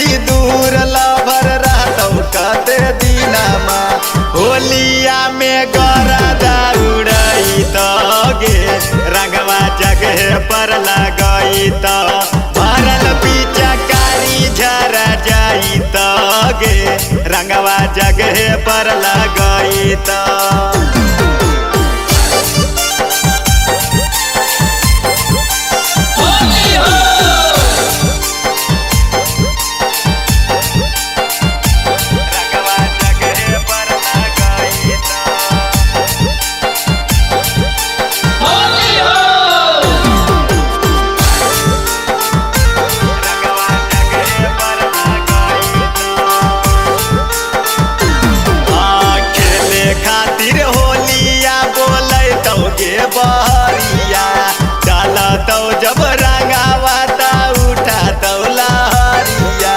ती दूर लभर रहतौ कते दिनमा होलिया में गरदा उड़ई त गे रंगवा जगह पर लगई त भरल पिचकारी झरा जाई त गे रंगवा जगह पर लगई त बहरिया डाला तो जब रंगावा ता उठा तो लहरिया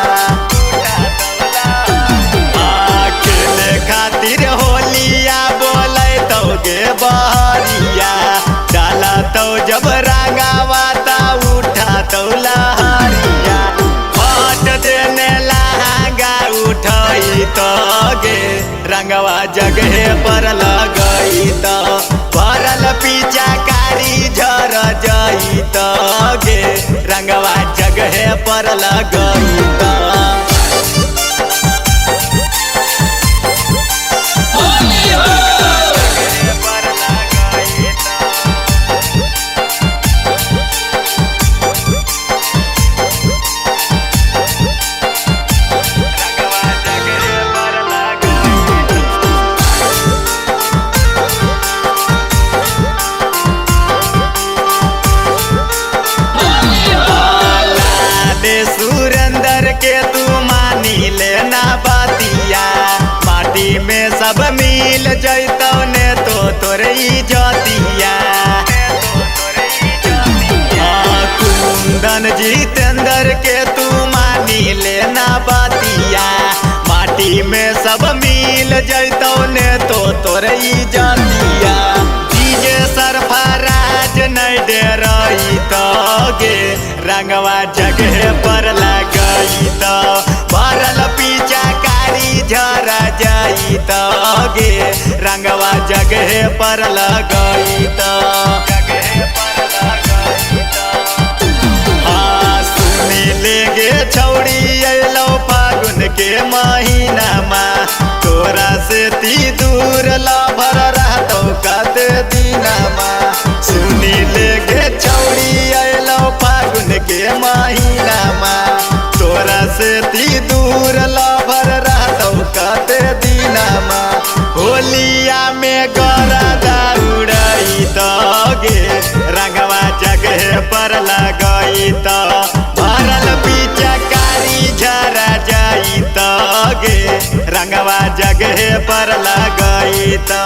खेले खातिर होलिया बोले तो गे बहरिया डाला तो जब रंगावा ता उठा तो लहरिया हट देने लहंगा उठई तो गे रंगवा जगह पर लगई तो भरल पिचकारी झर जाई त गे रंगवा जगह पर लगई त सुरेंद्र के तू मानी लेना बातिया माटी में सब मिल जैतौ ने तो तोरे इज्जतिया कुंदन जितेंद्र के तू मानी लेना बातिया माटी में सब मिल जैतौ ने तो तोरे इज्जतिया डीजे सरफराज नहीं दे रही तो गे रंगवा जगह पर लगई त भरल पिचकारी झरा जाई त गे रंगवा जगह पर लगई त हाँ सुनी लेगे छौड़ी अलो फागुन के महीना में तोरा से ती दूर लभर रहतौ कते दिनमा सुनी लेगे छौड़ी अलो फागुन के महीना में तोरा से ती दूर लभर रहतौ कते दिनमा होलिया में गरदा उड़ई त गे रंगवा जगह पर लगई त भरल पिचकारी झरा जाई त गे रंगवा जगह पर लगई त